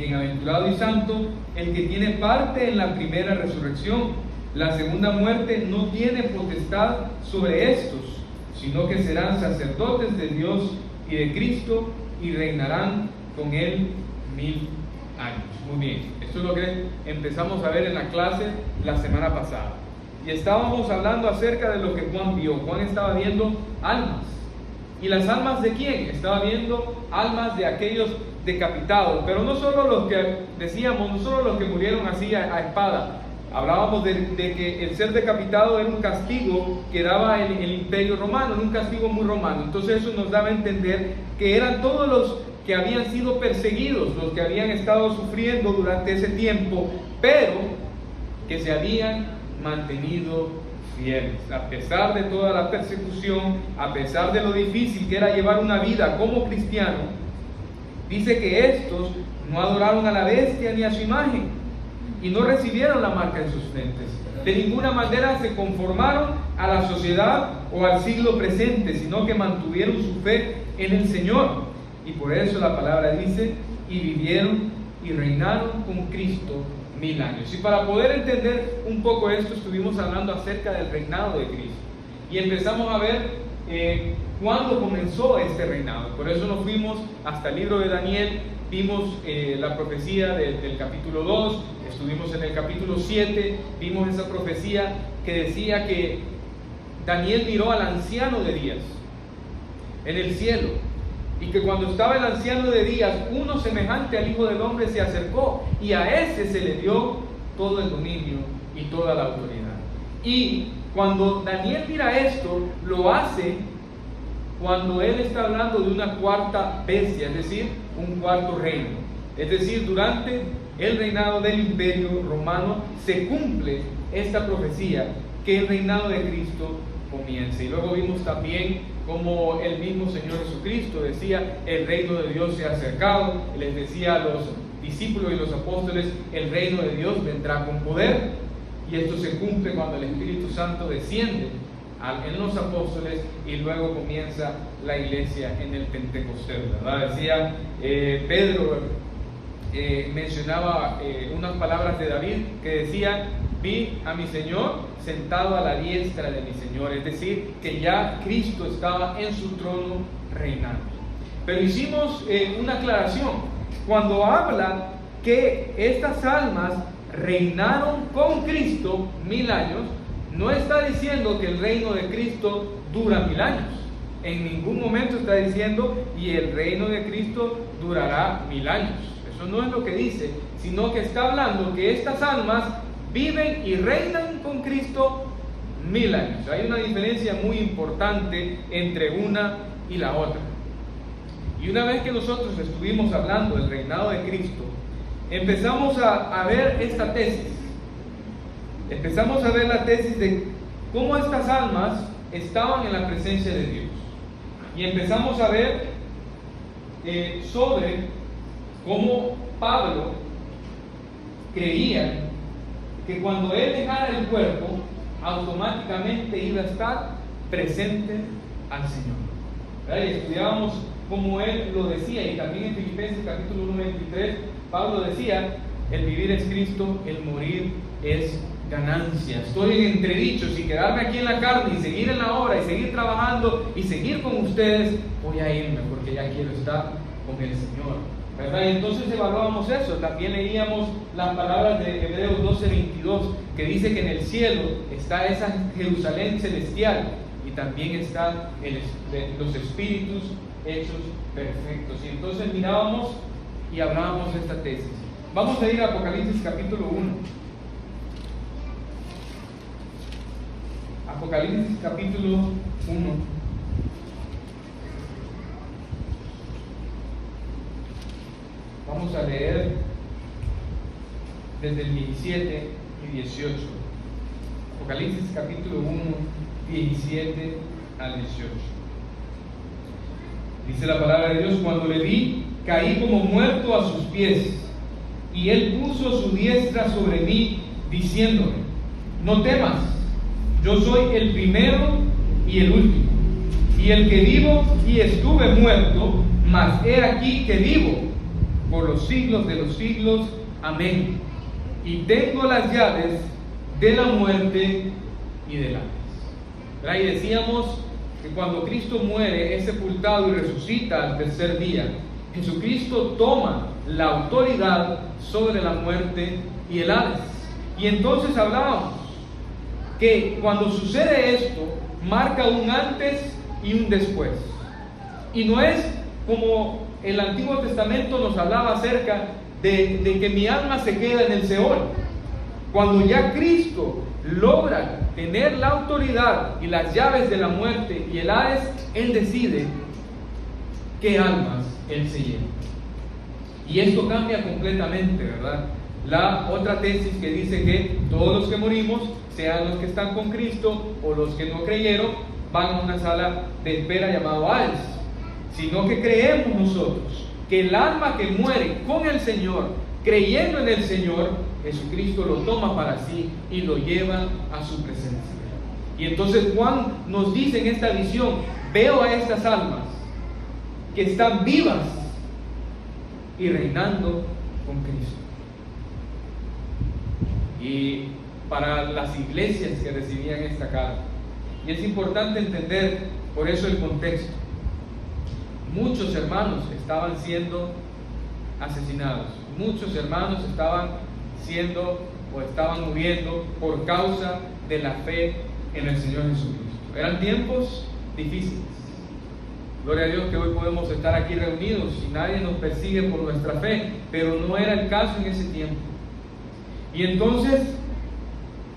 Bienaventurado y santo el que tiene parte en la primera resurrección. La segunda muerte no tiene potestad sobre estos, sino que serán sacerdotes de Dios y de Cristo y reinarán con él 1000 años. Muy bien, esto es lo que empezamos a ver en la clase la semana pasada. Y estábamos hablando acerca de lo que Juan vio. Juan estaba viendo almas. ¿Y las almas de quién? Estaba viendo almas de aquellos decapitados, pero no solo los que decíamos, no solo los que murieron así a espada. Hablábamos de que el ser decapitado era un castigo que daba el imperio romano, era un castigo muy romano. Entonces eso nos daba a entender que eran todos los que habían sido perseguidos, los que habían estado sufriendo durante ese tiempo, pero que se habían mantenido fieles. A pesar de toda la persecución, a pesar de lo difícil que era llevar una vida como cristiano, dice que estos no adoraron a la bestia ni a su imagen y no recibieron la marca en sus frentes. De ninguna manera se conformaron a la sociedad o al siglo presente, sino que mantuvieron su fe en el Señor. Y por eso la palabra dice, y vivieron y reinaron con Cristo 1000 años. Y para poder entender un poco esto, estuvimos hablando acerca del reinado de Cristo. Y empezamos a ver cuándo comenzó este reinado. Por eso nos fuimos hasta el libro de Daniel, vimos la profecía del capítulo 2, estuvimos en el capítulo 7, vimos esa profecía que decía que Daniel miró al anciano de días en el cielo, y que cuando estaba el anciano de días, uno semejante al Hijo del Hombre se acercó, y a ese se le dio todo el dominio y toda la autoridad. Y cuando Daniel mira esto, lo hace cuando él está hablando de una cuarta bestia, es decir, un cuarto reino. Es decir, durante el reinado del imperio romano se cumple esta profecía, que el reinado de Cristo comience. Y luego vimos también como el mismo Señor Jesucristo decía, el reino de Dios se ha acercado. Les decía a los discípulos y los apóstoles, el reino de Dios vendrá con poder. Y esto se cumple cuando el Espíritu Santo desciende en los apóstoles y luego comienza la iglesia en el Pentecostés, ¿verdad? Decía Pedro, mencionaba unas palabras de David que decían, vi a mi Señor sentado a la diestra de mi Señor, es decir, que ya Cristo estaba en su trono reinando. Pero hicimos una aclaración, cuando habla que estas almas reinaron con Cristo 1000 años, no está diciendo que el reino de Cristo dura 1000 años. En ningún momento está diciendo, y el reino de Cristo durará 1000 años. Eso no es lo que dice, sino que está hablando que estas almas viven y reinan con Cristo 1000 años. Hay una diferencia muy importante entre una y la otra. Y una vez que nosotros estuvimos hablando del reinado de Cristo, empezamos a ver esta tesis. Empezamos a ver la tesis de cómo estas almas estaban en la presencia de Dios. Y empezamos a ver sobre cómo Pablo creía que cuando él dejara el cuerpo, automáticamente iba a estar presente al Señor. ¿Verdad? Y estudiábamos como él lo decía, y también en Filipenses capítulo 1:23, Pablo decía, el vivir es Cristo, el morir es ganancia. Estoy en entredicho, si quedarme aquí en la carne y seguir en la obra y seguir trabajando y seguir con ustedes, voy a irme porque ya quiero estar con el Señor, ¿verdad? Y entonces evaluábamos eso. También leíamos las palabras de Hebreos 12:22, que dice que en el cielo está esa Jerusalén celestial y también están los espíritus hechos perfectos. Y entonces mirábamos y hablábamos de esta tesis. Vamos a ir a Apocalipsis capítulo 1. Apocalipsis capítulo 1. Vamos a leer desde el 17 y 18. Apocalipsis capítulo 1, 17 al 18. Dice la palabra de Dios: cuando le vi, caí como muerto a sus pies, y él puso su diestra sobre mí, diciéndome: no temas, yo soy el primero y el último, y el que vivo y estuve muerto, mas he aquí que vivo por los siglos de los siglos. Amén. Y tengo las llaves de la muerte y del Hades. Y decíamos que cuando Cristo muere, es sepultado y resucita al tercer día, Jesucristo toma la autoridad sobre la muerte y el Hades. Y entonces hablábamos que cuando sucede esto, marca un antes y un después. Y no es como el Antiguo Testamento nos hablaba acerca de que mi alma se queda en el Seol. Cuando ya Cristo logra tener la autoridad y las llaves de la muerte y el Hades, Él decide qué almas Él se lleva. Y esto cambia completamente, ¿verdad? La otra tesis que dice que todos los que morimos, sean los que están con Cristo o los que no creyeron, van a una sala de espera llamado Hades. Sino que creemos nosotros que el alma que muere con el Señor, creyendo en el Señor, Jesucristo lo toma para sí y lo lleva a su presencia. Y entonces Juan nos dice en esta visión: veo a estas almas que están vivas y reinando con Cristo. Y para las iglesias que recibían esta carta, y es importante entender por eso el contexto, muchos hermanos estaban siendo asesinados, muchos hermanos estaban muriendo por causa de la fe en el Señor Jesucristo. Eran tiempos difíciles. Gloria a Dios que hoy podemos estar aquí reunidos y nadie nos persigue por nuestra fe, pero no era el caso en ese tiempo. Y entonces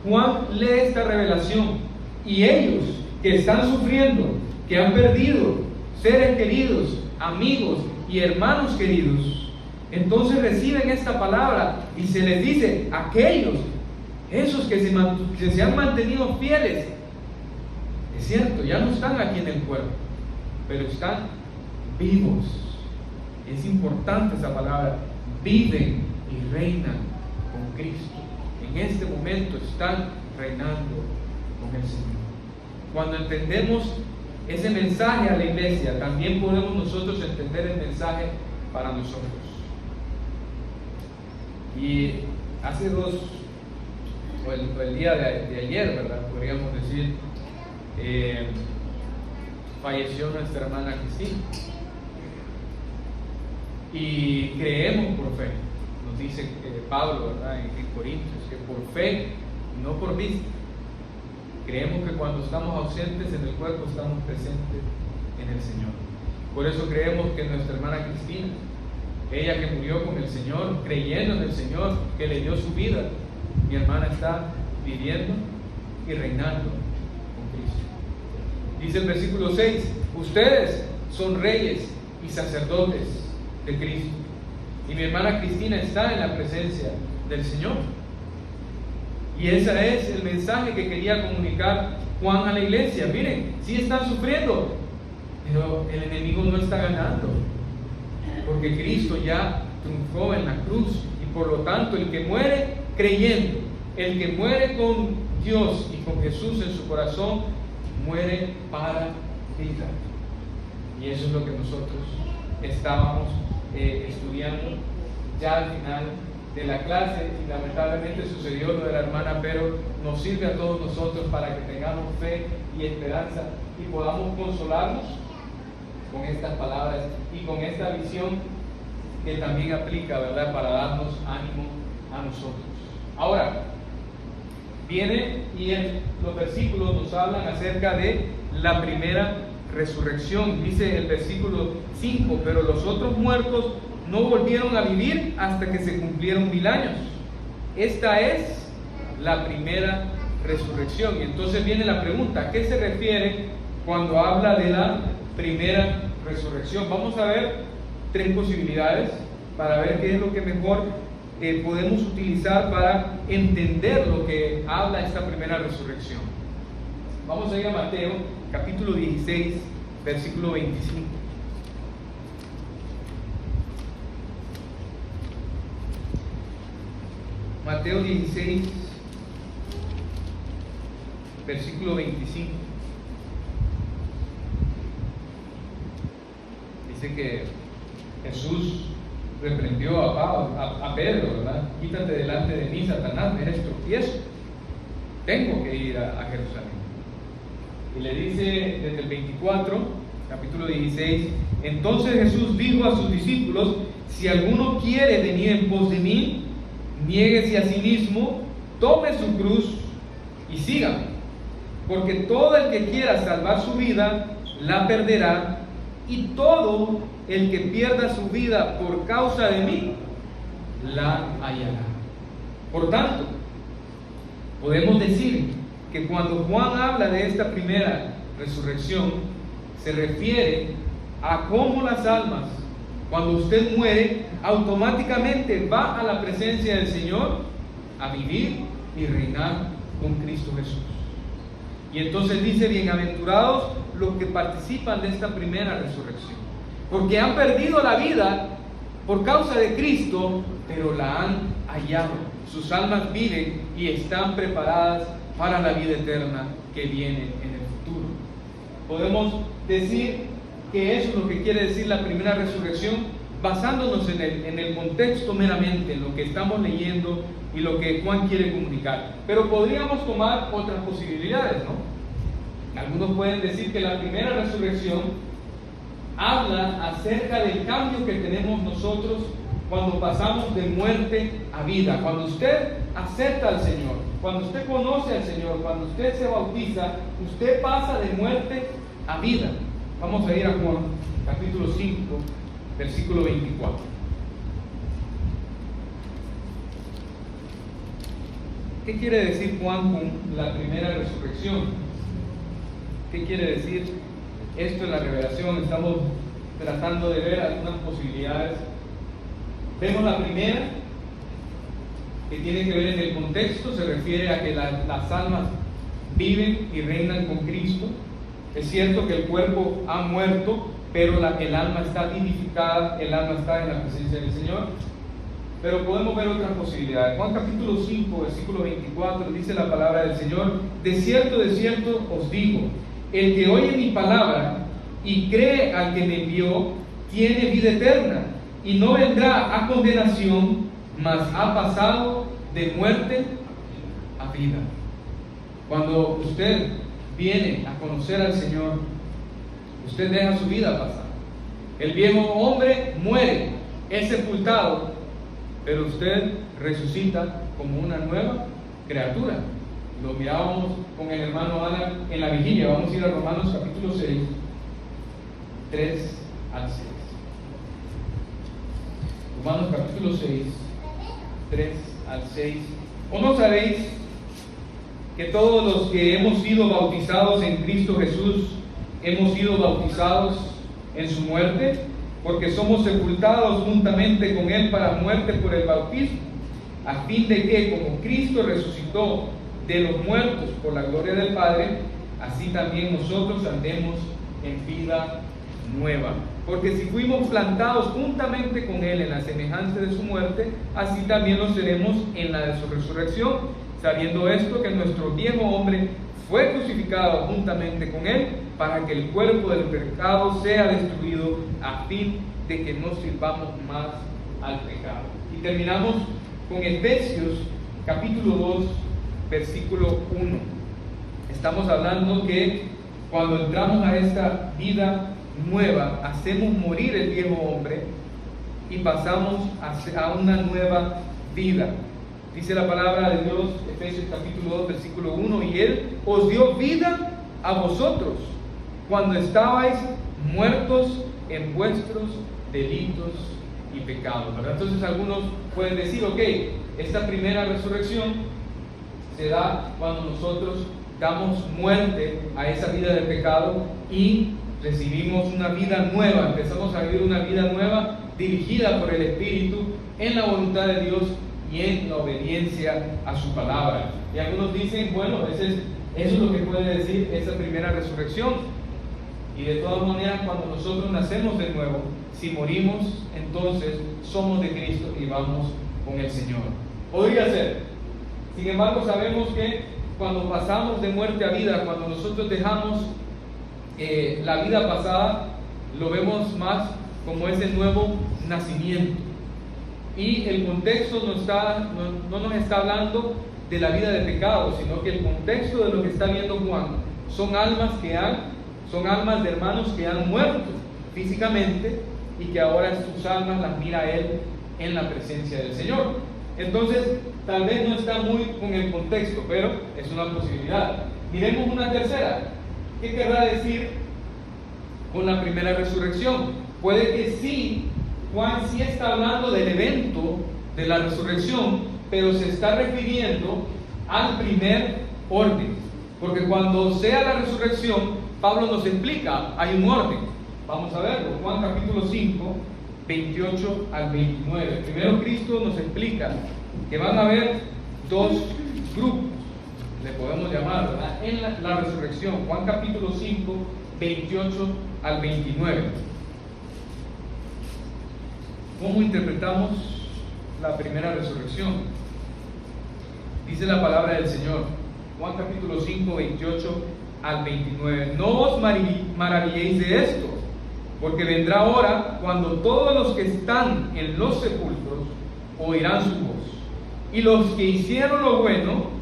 Juan lee esta revelación, y ellos que están sufriendo, que han perdido seres queridos, amigos y hermanos queridos, entonces reciben esta palabra y se les dice: esos que se han mantenido fieles, es cierto, ya no están aquí en el cuerpo, pero están vivos. Es importante esa palabra: viven y reinan con Cristo. En este momento están reinando con el Señor. Cuando entendemos ese mensaje a la iglesia, también podemos nosotros entender el mensaje para nosotros. Y hace el día de ayer, ¿verdad? Podríamos decir, falleció nuestra hermana Cristina. Y creemos por fe, nos dice Pablo, ¿verdad? En Corintios, que por fe, no por vista. Creemos que cuando estamos ausentes en el cuerpo, estamos presentes en el Señor. Por eso creemos que nuestra hermana Cristina, ella que murió con el Señor, creyendo en el Señor, que le dio su vida, mi hermana está viviendo y reinando con Cristo. Dice el versículo 6: ustedes son reyes y sacerdotes de Cristo. Y mi hermana Cristina está en la presencia del Señor. Y ese es el mensaje que quería comunicar Juan a la iglesia. Miren, sí están sufriendo, pero el enemigo no está ganando, porque Cristo ya triunfó en la cruz. Y por lo tanto, el que muere creyendo, el que muere con Dios y con Jesús en su corazón, muere para vida. Y eso es lo que nosotros estábamos estudiando ya al final de la clase, y lamentablemente sucedió lo de la hermana, pero nos sirve a todos nosotros para que tengamos fe y esperanza y podamos consolarnos con estas palabras y con esta visión que también aplica, ¿verdad?, para darnos ánimo a nosotros. Ahora, viene y los versículos nos hablan acerca de la primera resurrección. Dice el versículo 5: pero los otros muertos no volvieron a vivir hasta que se cumplieron 1000 años. Esta es la primera resurrección. Y entonces viene la pregunta: ¿a qué se refiere cuando habla de la primera resurrección? Vamos a ver 3 posibilidades para ver qué es lo que mejor podemos utilizar para entender lo que habla esta primera resurrección. Vamos a ir a Mateo capítulo 16, versículo 25. Mateo 16, versículo 25. Dice que Jesús reprendió a Pedro, ¿verdad? Quítate delante de mí, Satanás, me eres tropiezo. Tengo que ir a Jerusalén. Y le dice desde el 24, capítulo 16, entonces Jesús dijo a sus discípulos, si alguno quiere venir en pos de mí, niéguese a sí mismo, tome su cruz y sígame. Porque todo el que quiera salvar su vida, la perderá, y todo el que pierda su vida por causa de mí, la hallará. Por tanto, podemos decir que cuando Juan habla de esta primera resurrección, se refiere a cómo las almas, cuando usted muere, automáticamente va a la presencia del Señor a vivir y reinar con Cristo Jesús. Y entonces dice, bienaventurados los que participan de esta primera resurrección, porque han perdido la vida por causa de Cristo, pero la han hallado. Sus almas viven y están preparadas para la vida eterna que viene en el futuro. Podemos decir que eso es lo que quiere decir la primera resurrección, basándonos en el contexto meramente, en lo que estamos leyendo y lo que Juan quiere comunicar. Pero podríamos tomar otras posibilidades, ¿no? Algunos pueden decir que la primera resurrección habla acerca del cambio que tenemos nosotros cuando pasamos de muerte a vida. Cuando usted acepta al Señor, cuando usted conoce al Señor, cuando usted se bautiza, usted pasa de muerte a vida. Vamos a ir a Juan, capítulo 5, versículo 24. ¿Qué quiere decir Juan con la primera resurrección? ¿Qué quiere decir esto en la revelación? Estamos tratando de ver algunas posibilidades. Vemos la primera, que tiene que ver en el contexto, se refiere a que las almas viven y reinan con Cristo. Es cierto que el cuerpo ha muerto, pero el alma está vivificada, el alma está en la presencia del Señor. Pero podemos ver otras posibilidades. Juan capítulo 5, versículo 24, dice la palabra del Señor, de cierto os digo, el que oye mi palabra y cree al que me envió, tiene vida eterna, y no vendrá a condenación, mas ha pasado de muerte a vida. Cuando usted viene a conocer al Señor, usted deja su vida pasar. El viejo hombre muere, es sepultado, pero usted resucita como una nueva criatura. Lo mirábamos con el hermano Ana en la vigilia. Vamos a ir a Romanos capítulo 6, 3 al 6. Romanos capítulo 6, 3 al 6. ¿O no sabéis que todos los que hemos sido bautizados en Cristo Jesús, hemos sido bautizados en su muerte? Porque somos sepultados juntamente con Él para muerte por el bautismo, a fin de que, como Cristo resucitó de los muertos por la gloria del Padre, así también nosotros andemos en vida nueva. Porque si fuimos plantados juntamente con Él en la semejanza de su muerte, así también lo seremos en la de su resurrección, sabiendo esto, que nuestro viejo hombre fue crucificado juntamente con Él, para que el cuerpo del pecado sea destruido, a fin de que no sirvamos más al pecado. Y terminamos con Efesios capítulo 2, versículo 1. Estamos hablando que cuando entramos a esta vida nueva, hacemos morir el viejo hombre y pasamos a una nueva vida. Dice la palabra de Dios, Efesios capítulo 2, versículo 1, y Él os dio vida a vosotros cuando estabais muertos en vuestros delitos y pecados, ¿verdad? Entonces algunos pueden decir, ok, esta primera resurrección se da cuando nosotros damos muerte a esa vida de pecado y recibimos una vida nueva, empezamos a vivir una vida nueva dirigida por el Espíritu en la voluntad de Dios y en la obediencia a su palabra. Y algunos dicen, bueno, eso es lo que puede decir esa primera resurrección. Y de todas maneras, cuando nosotros nacemos de nuevo, si morimos, entonces somos de Cristo y vamos con el Señor. Podría ser. Sin embargo, sabemos que cuando pasamos de muerte a vida, cuando nosotros dejamos la vida pasada, lo vemos más como ese nuevo nacimiento. Y el contexto no nos está hablando de la vida de pecado, sino que el contexto de lo que está viendo Juan son almas de hermanos que han muerto físicamente y que ahora sus almas las mira a él en la presencia del Señor. Entonces, tal vez no está muy con el contexto, pero es una posibilidad. Miremos una tercera. ¿Qué querrá decir con la primera resurrección? Puede que sí, Juan sí está hablando del evento de la resurrección, pero se está refiriendo al primer orden. Porque cuando sea la resurrección, Pablo nos explica, hay un orden. Vamos a verlo. Juan capítulo 5, 28 al 29. Primero Cristo nos explica que van a haber dos grupos, le podemos llamar, ¿verdad?, en la resurrección. Juan capítulo 5, 28 al 29. ¿Cómo interpretamos la primera resurrección? Dice la palabra del Señor, Juan capítulo 5, 28 al 29. No os maravilléis de esto, porque vendrá hora cuando todos los que están en los sepulcros oirán su voz, y los que hicieron lo bueno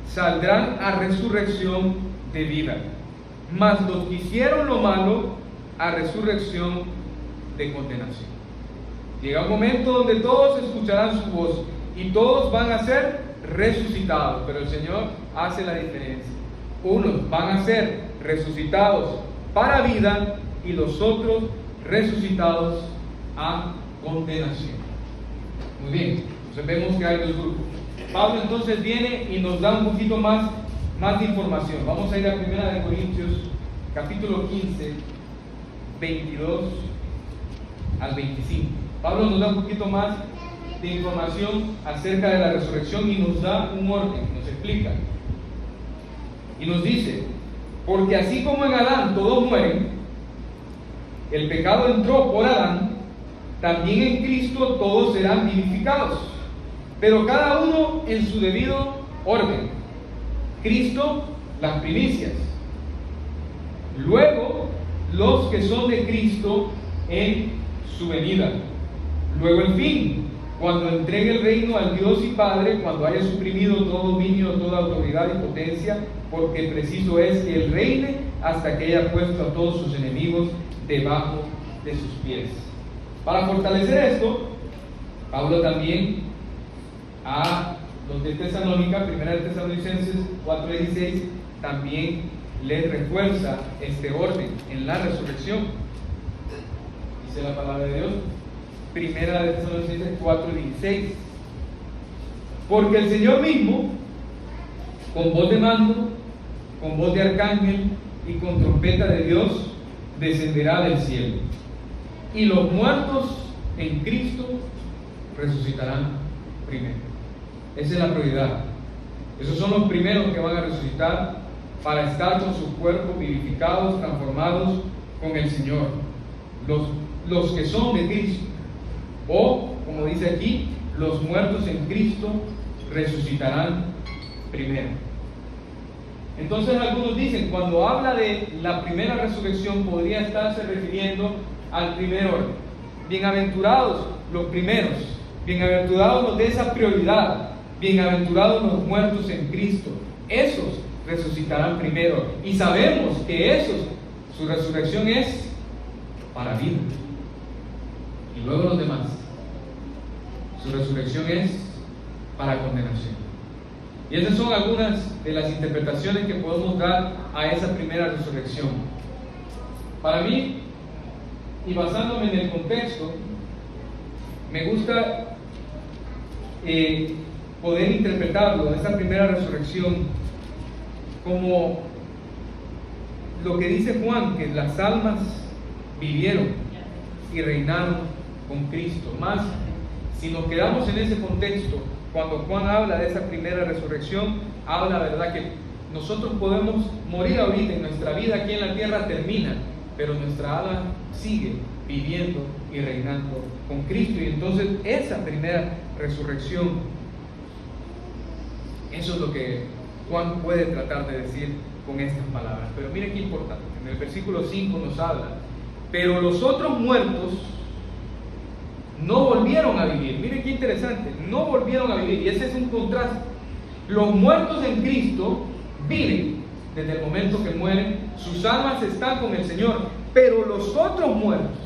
saldrán a resurrección de vida, mas los que hicieron lo malo a resurrección de condenación. Llega un momento donde todos escucharán su voz y todos van a ser resucitados, pero el Señor hace la diferencia. Unos van a ser resucitados para vida y los otros resucitados a condenación. Muy bien, entonces vemos que hay dos grupos. Pablo entonces viene y nos da un poquito más de información. Vamos a ir a 1 Corintios capítulo 15, 22 al 25. Pablo nos da un poquito más de información acerca de la resurrección y nos da un orden, nos explica. Y nos dice, porque así como en Adán todos mueren, el pecado entró por Adán, también en Cristo todos serán vivificados, pero cada uno en su debido orden. Cristo, las primicias. Luego, los que son de Cristo en su venida. Luego el fin, cuando entregue el reino al Dios y Padre, cuando haya suprimido todo dominio, toda autoridad y potencia, porque preciso es que Él reine hasta que haya puesto a todos sus enemigos debajo de sus pies. Para fortalecer esto, Pablo también a los de Tesalónica, 1 Tesalonicenses 4:16, también les refuerza este orden en la resurrección. Dice la palabra de Dios, 1 Tesalonicenses 4:16, porque el Señor mismo, con voz de mando, con voz de arcángel y con trompeta de Dios, descenderá del cielo, y los muertos en Cristo resucitarán primero. Esa es la prioridad. Esos son los primeros que van a resucitar para estar con sus cuerpos vivificados, transformados con el Señor. Los que son de Cristo, o como dice aquí, los muertos en Cristo resucitarán primero. Entonces algunos dicen, cuando habla de la primera resurrección, podría estarse refiriendo al primer orden. Bienaventurados los primeros, bienaventurados los de esa prioridad, bienaventurados los muertos en Cristo. Esos resucitarán primero. Y sabemos que su resurrección es para vida. Y luego los demás, su resurrección es para condenación. Y esas son algunas de las interpretaciones que podemos dar a esa primera resurrección. Para mí, y basándome en el contexto, me gusta poder interpretarlo, esa primera resurrección, como lo que dice Juan, que las almas vivieron y reinaron con Cristo. Más, si nos quedamos en ese contexto, cuando Juan habla de esa primera resurrección, habla, ¿verdad?, que nosotros podemos morir ahorita y nuestra vida aquí en la tierra termina, pero nuestra alma sigue viviendo y reinando con Cristo. Y entonces esa primera resurrección, eso es lo que Juan puede tratar de decir con estas palabras. Pero miren qué importante, en el versículo 5 nos habla, pero los otros muertos no volvieron a vivir. Miren qué interesante, no volvieron a vivir. Y ese es un contraste. Los muertos en Cristo viven desde el momento que mueren, sus almas están con el Señor, pero los otros muertos,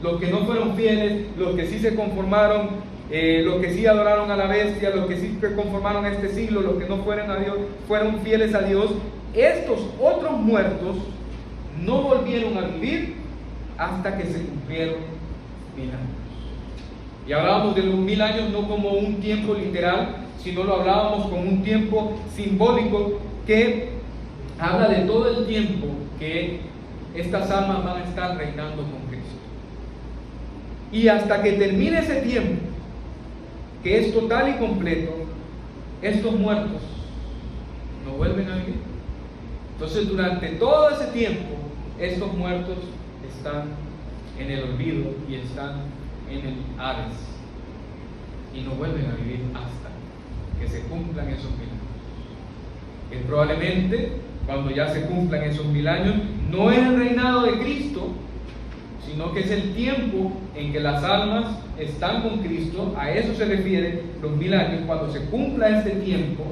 los que no fueron fieles, los que sí se conformaron, los que sí adoraron a la bestia, los que sí se conformaron a este siglo, los que no fueron fieles a Dios, estos otros muertos no volvieron a vivir hasta que se cumplieron 1000 años. Y hablábamos de los 1000 años no como un tiempo literal, sino lo hablábamos como un tiempo simbólico que habla de todo el tiempo que estas almas van a estar reinando con Cristo. Y hasta que termine ese tiempo, que es total y completo, estos muertos no vuelven a vivir. Entonces, durante todo ese tiempo, estos muertos están en el olvido y están en el Hades y no vuelven a vivir hasta que se cumplan esos 1000 años. Que probablemente cuando ya se cumplan esos 1000 años, no es el reinado de Cristo, sino que es el tiempo en que las almas están con Cristo. A eso se refiere los 1000 años. Cuando se cumpla este tiempo,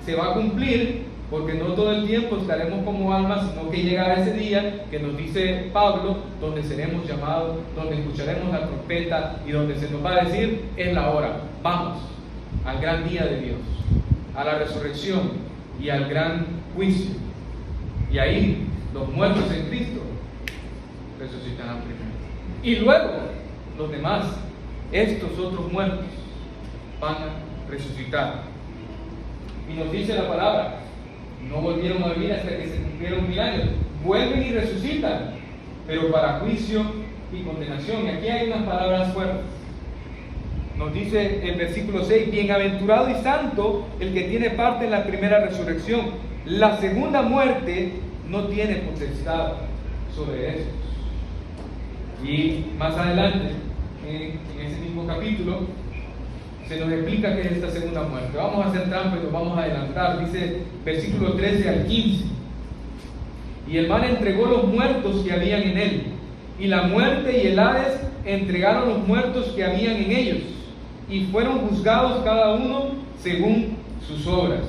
se va a cumplir, porque no todo el tiempo estaremos como almas, sino que llegará ese día que nos dice Pablo, donde seremos llamados, donde escucharemos la trompeta y donde se nos va a decir: es la hora, vamos al gran día de Dios, a la resurrección y al gran juicio. Y ahí los muertos en Cristo resucitarán primero. Y luego los demás, estos otros muertos, van a resucitar. Y nos dice la palabra: no volvieron a vivir hasta que se cumplieron 1000 años. Vuelven y resucitan, pero para juicio y condenación. Y aquí hay unas palabras fuertes. Nos dice el versículo 6: bienaventurado y santo el que tiene parte en la primera resurrección. La segunda muerte no tiene potestad sobre estos. Y más adelante, en ese mismo capítulo, se nos explica qué es esta segunda muerte. Vamos a hacer trampa y nos vamos a adelantar. Dice versículo 13 al 15: y el mal entregó los muertos que habían en él, y la muerte y el Hades entregaron los muertos que habían en ellos, y fueron juzgados cada uno según sus obras.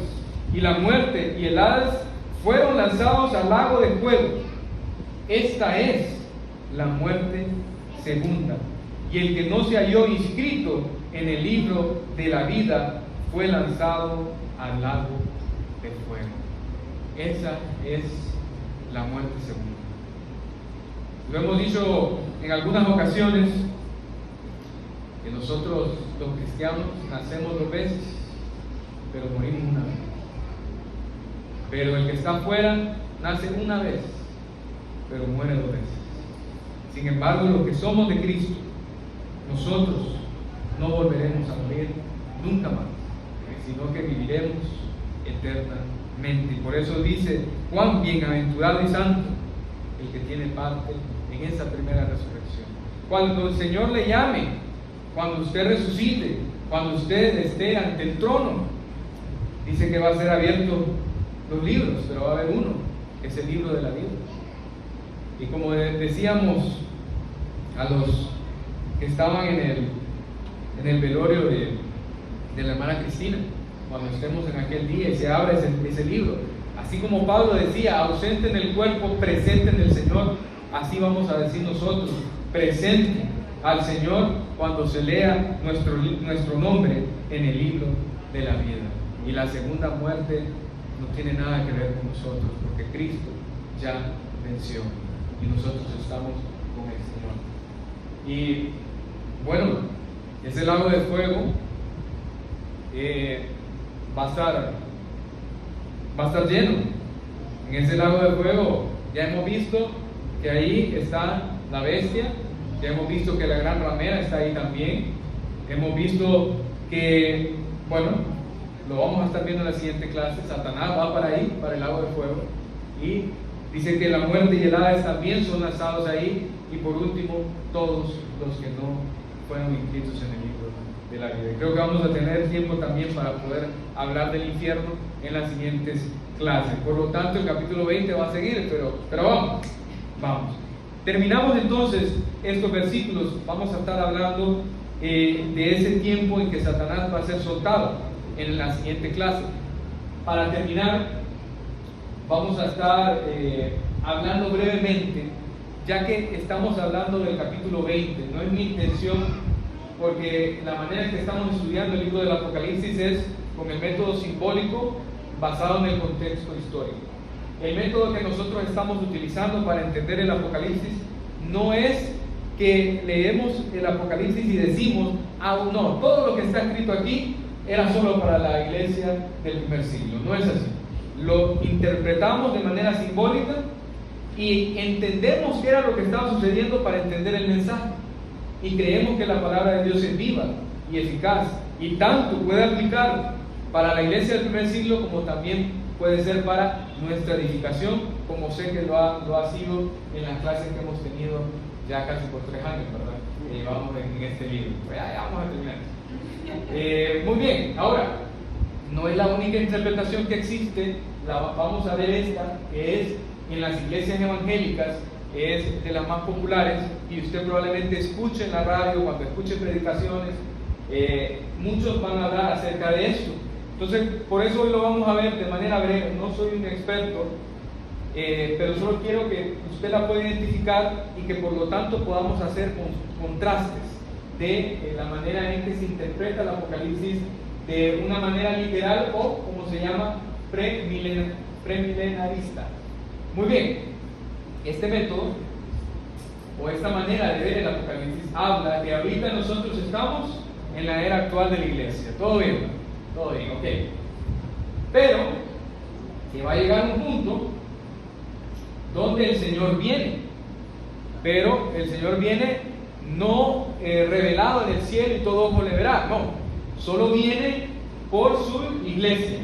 Y la muerte y el Hades fueron lanzados al lago de fuego. Esta es la muerte segunda. Y el que no se halló inscrito en el libro de la vida fue lanzado al lago de fuego. Esa es la muerte segunda. Lo hemos dicho en algunas ocasiones, que nosotros los cristianos nacemos 2 veces, pero morimos una vez. Pero el que está afuera nace una vez, pero muere 2 veces. Sin embargo, los que somos de Cristo, nosotros no volveremos a morir nunca más, sino que viviremos eternamente. Y por eso dice: cuán bienaventurado y santo el que tiene parte en esa primera resurrección. Cuando el Señor le llame, cuando usted resucite, cuando usted esté ante el trono, dice que va a ser abierto los libros, pero va a haber uno, que es el libro de la vida. Y como decíamos a los que estaban en el velorio de la hermana Cristina, cuando estemos en aquel día y se abra ese libro, así como Pablo decía: ausente en el cuerpo, presente en el Señor, así vamos a decir nosotros: presente al Señor cuando se lea nuestro nombre en el libro de la vida. Y la segunda muerte no tiene nada que ver con nosotros, porque Cristo ya venció y nosotros estamos con el Señor. Y bueno, ese lago de fuego va a estar lleno. En ese lago de fuego ya hemos visto que ahí está la bestia, ya hemos visto que la gran ramera está ahí también, hemos visto que, bueno, lo vamos a estar viendo en la siguiente clase, Satanás va para ahí, para el lago de fuego, y dice que la muerte y el Hades también son lanzados ahí, y por último, todos los que no fueron inscritos en el libro de la vida. Y creo que vamos a tener tiempo también para poder hablar del infierno en las siguientes clases. Por lo tanto, el capítulo 20 va a seguir, pero vamos. Terminamos entonces estos versículos. Vamos a estar hablando de ese tiempo en que Satanás va a ser soltado en la siguiente clase. Para terminar, vamos a estar hablando brevemente, ya que estamos hablando del capítulo 20. No es mi intención, porque la manera en que estamos estudiando el libro del Apocalipsis es con el método simbólico basado en el contexto histórico. El método que nosotros estamos utilizando para entender el Apocalipsis no es que leemos el Apocalipsis y decimos, no, todo lo que está escrito aquí era solo para la iglesia del primer siglo. No es así. Lo interpretamos de manera simbólica y entendemos qué era lo que estaba sucediendo para entender el mensaje. Y creemos que la palabra de Dios es viva y eficaz, y tanto puede aplicar para la iglesia del primer siglo como también puede ser para nuestra edificación, como sé que lo ha sido en las clases que hemos tenido ya casi por 3 años, ¿verdad? Vamos en este libro. Pues ya vamos a terminar. Muy bien, ahora, no es la única interpretación que existe. Vamos a ver esta, que es en las iglesias evangélicas, es de las más populares, y usted probablemente escuche en la radio, cuando escuche predicaciones, muchos van a hablar acerca de esto. Entonces, por eso hoy lo vamos a ver de manera breve. No soy un experto, pero solo quiero que usted la pueda identificar y que por lo tanto podamos hacer contrastes de la manera en que se interpreta el Apocalipsis de una manera literal o, como se llama, premilenarista. Muy bien, este método o esta manera de ver el Apocalipsis habla que ahorita nosotros estamos en la era actual de la iglesia. ¿Todo bien? Todo bien, ok. Pero que va a llegar un punto donde el Señor viene, pero el Señor viene no revelado en el cielo y todo ojo le verá, no, solo viene por su iglesia,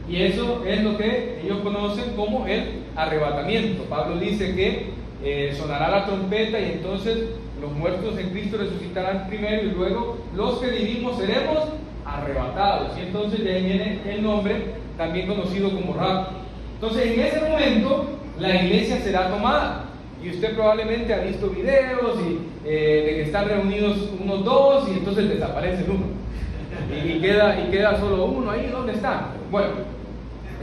y eso es lo que ellos conocen como el arrebatamiento. Pablo dice que sonará la trompeta y entonces los muertos en Cristo resucitarán primero y luego los que vivimos seremos arrebatados, y entonces de ahí viene el nombre también conocido como rapto. Entonces en ese momento la iglesia será tomada, y usted probablemente ha visto videos de que están reunidos unos 2 y entonces desaparece el uno y queda solo uno ahí. ¿Dónde está? Bueno,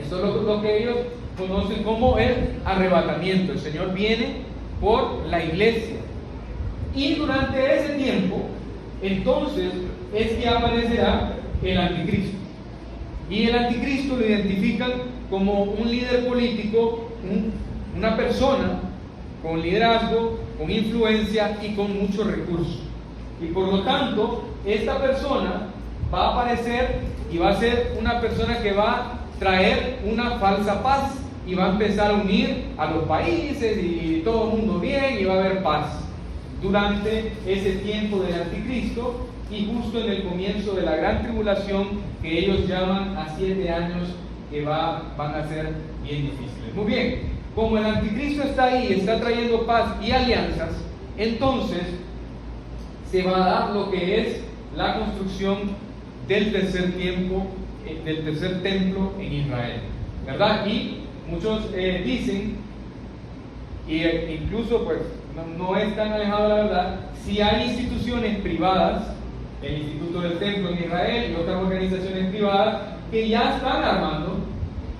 esto es lo que ellos conocen como el arrebatamiento. El Señor viene por la iglesia, y durante ese tiempo entonces es que aparecerá el anticristo. Y el anticristo lo identifican como un líder político, una persona con liderazgo, con influencia y con muchos recursos. Y por lo tanto, esta persona va a aparecer y va a ser una persona que va a traer una falsa paz, y va a empezar a unir a los países y todo el mundo bien, y va a haber paz durante ese tiempo del anticristo, y justo en el comienzo de la gran tribulación, que ellos llaman a 7 años que van a ser bien difíciles. Muy bien, como el anticristo está ahí, está trayendo paz y alianzas, entonces se va a dar lo que es la construcción del tercer tiempo, del tercer templo en Israel, ¿verdad? Y muchos dicen, e incluso pues no es tan alejado de la verdad, si hay instituciones privadas, el Instituto del Templo en Israel y otras organizaciones privadas, que ya están armando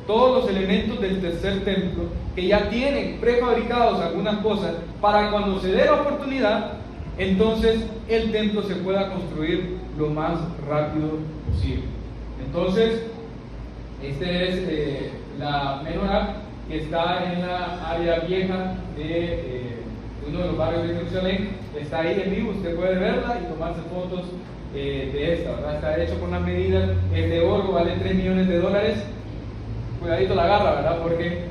todos los elementos del tercer templo, que ya tienen prefabricados algunas cosas para cuando se dé la oportunidad, entonces el templo se pueda construir lo más rápido posible. Entonces, esta es la menorá que está en la área vieja de uno de los barrios de Jerusalén. Está ahí en vivo, usted puede verla y tomarse fotos de esta, ¿verdad? Está hecho con las medidas, es de oro, vale $3 millones. Cuidadito la agarra, ¿verdad? Porque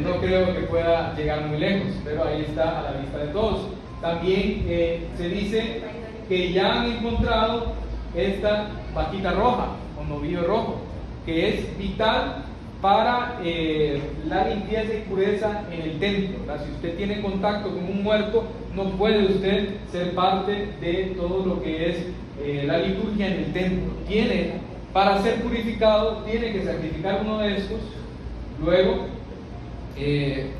no creo que pueda llegar muy lejos, pero ahí está a la vista de todos. También se dice que ya han encontrado esta vaquita roja o novillo rojo, que es vital para la limpieza y pureza en el templo, ¿verdad? Si usted tiene contacto con un muerto, no puede usted ser parte de todo lo que es la liturgia en el templo. Para ser purificado, tiene que sacrificar uno de estos. Luego,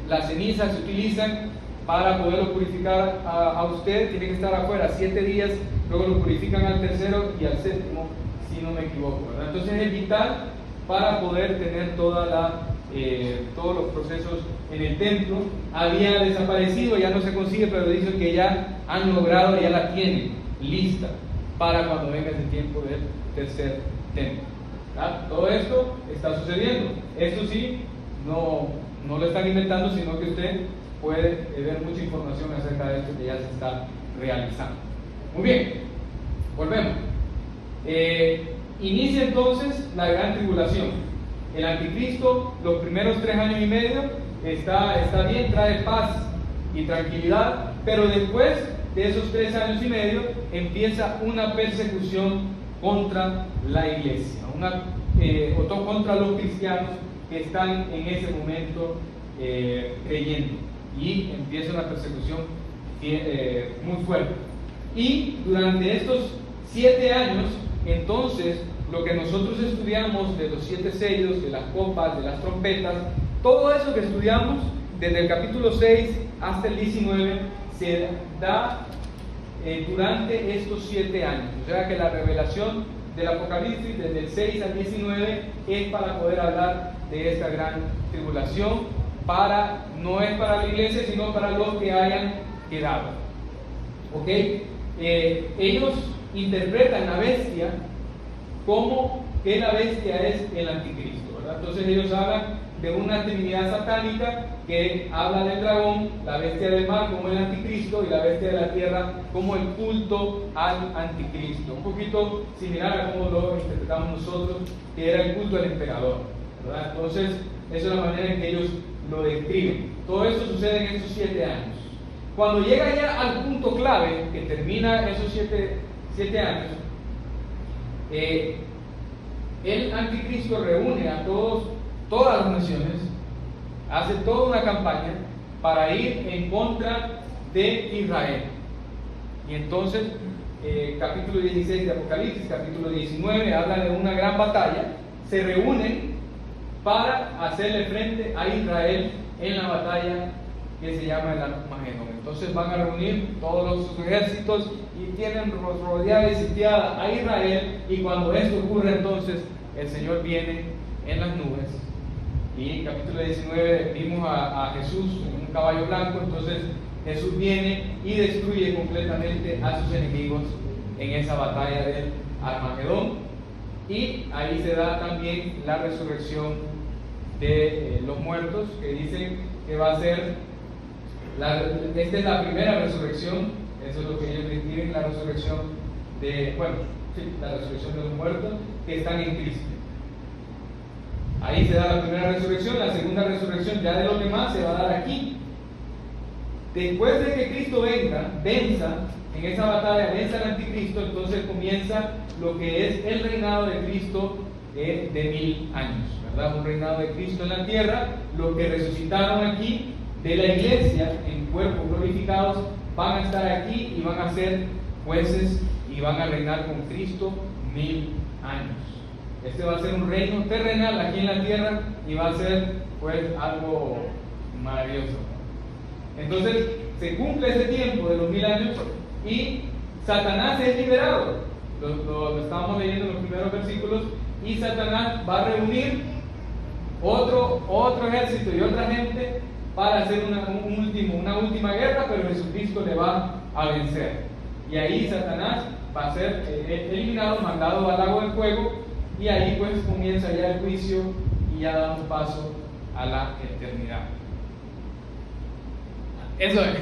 las cenizas se utilizan para poderlo purificar a usted, tiene que estar afuera 7 días, luego lo purifican al tercero y al séptimo, si no me equivoco, ¿verdad? Entonces es vital para poder tener todos los procesos en el templo. Había desaparecido, ya no se consigue, pero dicen que ya han logrado, ya la tienen lista para cuando venga ese tiempo del tercer templo, ¿verdad? Todo esto está sucediendo. Esto sí, no lo están inventando, sino que usted puede ver mucha información acerca de esto que ya se está realizando. Muy bien, volvemos. Inicia entonces la gran tribulación. El anticristo, los primeros 3 años y medio, está bien, trae paz y tranquilidad, pero después de esos 3 años y medio empieza una persecución contra la iglesia, contra los cristianos que están en ese momento creyendo, y empieza una persecución muy fuerte. Y durante estos 7 años, entonces, lo que nosotros estudiamos de los 7 sellos, de las copas, de las trompetas, todo eso que estudiamos desde el capítulo 6 hasta el 19 se da durante estos 7 años. O sea que la revelación del Apocalipsis desde el 6 al 19 es para poder hablar de esta gran tribulación, no es para la iglesia, sino para los que hayan quedado. ¿Ok? Ellos interpretan la bestia como que la bestia es el anticristo, ¿verdad? Entonces ellos hablan de una trinidad satánica que habla del dragón, la bestia del mar como el anticristo y la bestia de la tierra como el culto al anticristo. Un poquito similar a como lo interpretamos nosotros, que era el culto al emperador, ¿verdad? Entonces esa es la manera en que ellos lo describen. Todo eso sucede en estos 7 años. Cuando llega ya al punto clave, que termina esos 7 años, el anticristo reúne a todas las naciones, hace toda una campaña para ir en contra de Israel. Y entonces, capítulo 16 de Apocalipsis, capítulo 19, habla de una gran batalla. Se reúnen para hacerle frente a Israel en la batalla que se llama el Armagedón. Entonces van a reunir todos sus ejércitos y tienen rodeada y sitiada a Israel, y cuando esto ocurre, entonces el Señor viene en las nubes. Y en capítulo 19 vimos a Jesús en un caballo blanco. Entonces Jesús viene y destruye completamente a sus enemigos en esa batalla del Armagedón, y ahí se da también la resurrección de los muertos, que dicen que va a ser esta es la primera resurrección. Eso es lo que ellos describen, la resurrección la resurrección de los muertos que están en Cristo. Ahí se da la primera resurrección. La segunda resurrección ya de los demás se va a dar aquí. Después de que Cristo venza en esa batalla, venza al anticristo, entonces comienza lo que es el reinado de Cristo de 1000 años, ¿verdad? Un reinado de Cristo en la tierra. Los que resucitaron aquí de la iglesia en cuerpos glorificados van a estar aquí y van a ser jueces y van a reinar con Cristo 1000 años. Este va a ser un reino terrenal aquí en la tierra y va a ser pues algo maravilloso. Entonces se cumple ese tiempo de los 1000 años y Satanás es liberado. Lo estábamos leyendo en los primeros versículos, y Satanás va a reunir otro ejército y otra gente para hacer una última guerra, pero Jesucristo le va a vencer. Y ahí Satanás va a ser eliminado, mandado al lago de fuego, y ahí pues comienza ya el juicio y ya damos paso a la eternidad. Eso es.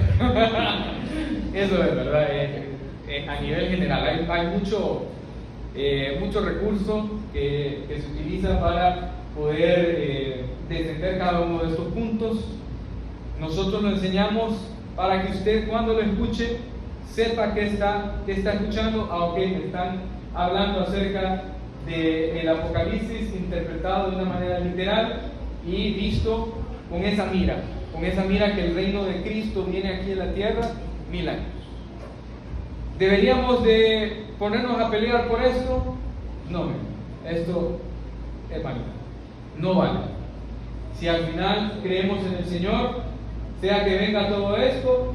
Eso es, ¿verdad? A nivel general hay mucho recurso que se utiliza para poder defender cada uno de estos puntos. Nosotros lo enseñamos para que usted, cuando lo escuche, sepa que está escuchando. Aunque me están hablando acerca del Apocalipsis interpretado de una manera literal y visto con esa mira que el reino de Cristo viene aquí en la tierra 1000 años. ¿Deberíamos de ponernos a pelear por esto? No, esto es vanidad, no vale. Si al final creemos en el Señor, sea que venga todo esto,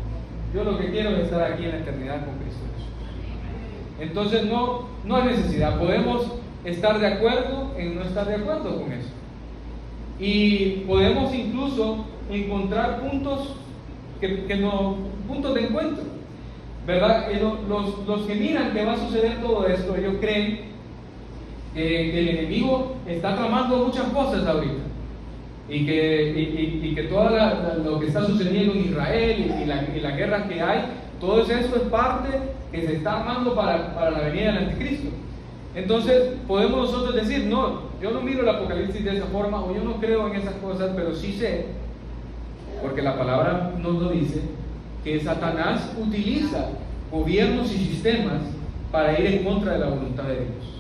yo lo que quiero es estar aquí en la eternidad con Cristo Jesús. Entonces no hay necesidad, podemos estar de acuerdo en no estar de acuerdo con eso. Y podemos incluso encontrar puntos puntos de encuentro, ¿verdad? Los que miran que va a suceder todo esto, ellos creen que el enemigo está tramando muchas cosas ahorita, y que todo lo que está sucediendo en Israel y la guerra que hay, todo eso es parte que se está armando para la venida del anticristo. Entonces podemos nosotros decir, no, yo no miro el Apocalipsis de esa forma, o yo no creo en esas cosas, pero sí sé, porque la palabra nos lo dice, que Satanás utiliza gobiernos y sistemas para ir en contra de la voluntad de Dios,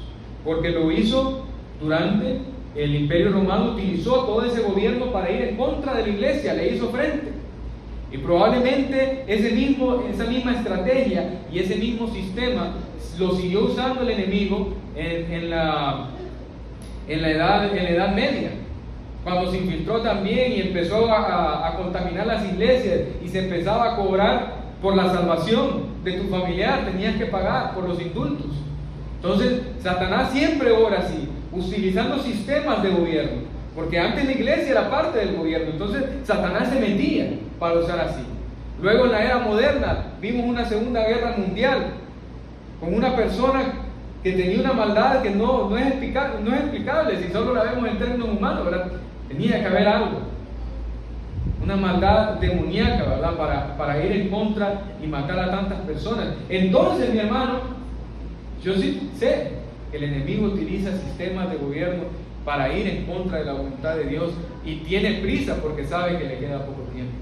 porque lo hizo durante el Imperio Romano, utilizó todo ese gobierno para ir en contra de la iglesia, le hizo frente, y probablemente esa misma estrategia y ese mismo sistema lo siguió usando el enemigo en la Edad Media, cuando se infiltró también y empezó a contaminar las iglesias y se empezaba a cobrar por la salvación de tu familiar, tenías que pagar por los indultos. Entonces Satanás siempre obra así, utilizando sistemas de gobierno, porque antes la iglesia era parte del gobierno, entonces Satanás se metía para usar así. Luego en la era moderna vimos una segunda guerra mundial con una persona que tenía una maldad que no es explicable si solo la vemos en términos humanos, ¿verdad? Tenía que haber algo, una maldad demoníaca, ¿verdad? Para ir en contra y matar a tantas personas. Entonces, mi hermano, yo sí sé que el enemigo utiliza sistemas de gobierno para ir en contra de la voluntad de Dios, y tiene prisa porque sabe que le queda poco tiempo.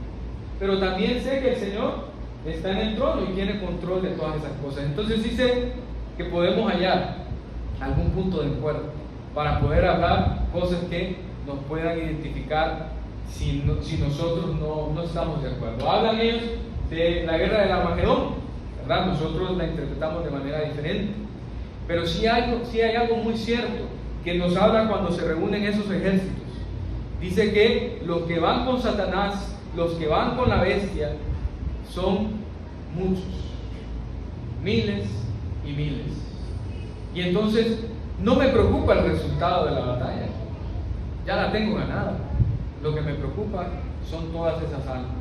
Pero también sé que el Señor está en el trono y tiene control de todas esas cosas. Entonces sí sé que podemos hallar algún punto de acuerdo para poder hablar cosas que nos puedan identificar si nosotros no estamos de acuerdo. Hablan ellos de la guerra del Armagedón, ¿verdad? Nosotros la interpretamos de manera diferente, pero sí hay algo muy cierto que nos habla cuando se reúnen esos ejércitos. Dice que los que van con Satanás, los que van con la bestia, son muchos, miles y miles. Y entonces no me preocupa el resultado de la batalla, ya la tengo ganada. Lo que me preocupa son todas esas almas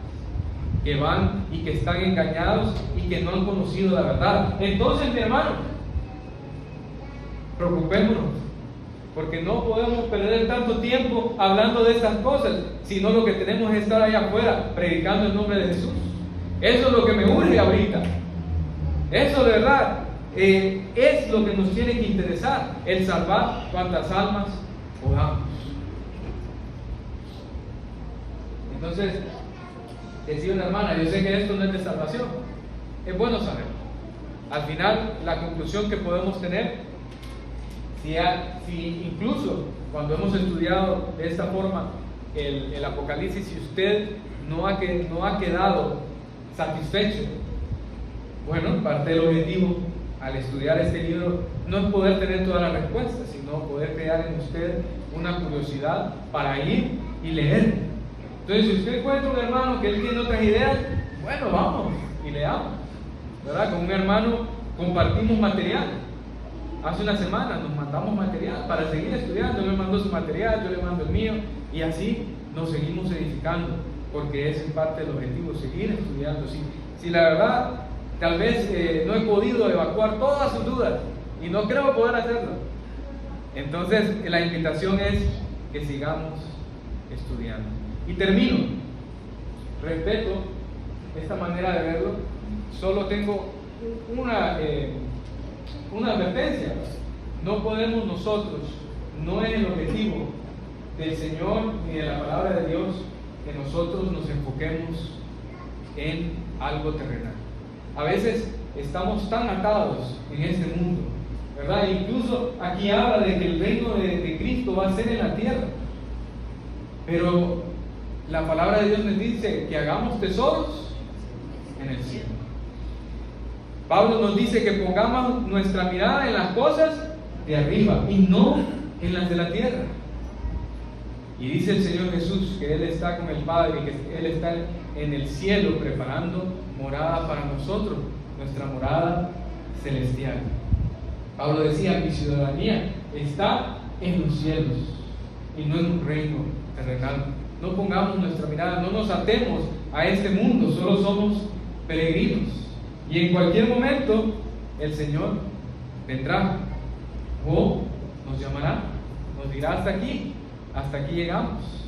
que van y que están engañados y que no han conocido la verdad. Entonces, mi hermano, preocupémonos, porque no podemos perder tanto tiempo hablando de estas cosas, sino lo que tenemos es estar allá afuera predicando el nombre de Jesús. Eso es lo que me urge ahorita. Eso de verdad es lo que nos tiene que interesar, el salvar cuantas almas podamos. Entonces, decía una hermana, yo sé que esto no es de salvación, es bueno saber. Al final, la conclusión que podemos tener, si incluso cuando hemos estudiado de esta forma el Apocalipsis, si usted no ha quedado satisfecho, bueno, parte del objetivo al estudiar este libro no es poder tener todas las respuestas, sino poder crear en usted una curiosidad para ir y leer. Entonces, si usted encuentra un hermano que él tiene otras ideas, bueno, vamos y leamos, ¿verdad? Con un hermano compartimos material. Hace una semana nos mandamos material para seguir estudiando. Él me mandó su material, yo le mando el mío, y así nos seguimos edificando, porque ese es parte del objetivo, seguir estudiando. Si la verdad, tal vez no he podido evacuar todas sus dudas, y no creo poder hacerlo, entonces la invitación es que sigamos estudiando. Y termino. Respeto esta manera de verlo. Solo tengo una advertencia. No podemos nosotros, no es el objetivo del Señor ni de la palabra de Dios, que nosotros nos enfoquemos en algo terrenal. A veces estamos tan atados en este mundo, ¿verdad? Incluso aquí habla de que el reino de Cristo va a ser en la tierra, pero la palabra de Dios nos dice que hagamos tesoros en el cielo. Pablo nos dice que pongamos nuestra mirada en las cosas de arriba y no en las de la tierra. Y dice el Señor Jesús que Él está con el Padre, que Él está en el cielo preparando morada para nosotros, nuestra morada celestial. Pablo decía, mi ciudadanía está en los cielos y no en un reino terrenal. No pongamos nuestra mirada, no nos atemos a este mundo, solo somos peregrinos. Y en cualquier momento el Señor vendrá o nos llamará, nos dirá hasta aquí llegamos,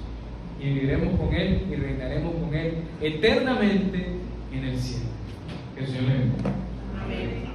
y viviremos con Él y reinaremos con Él eternamente en el cielo. Que el Señor le bendiga. Amén.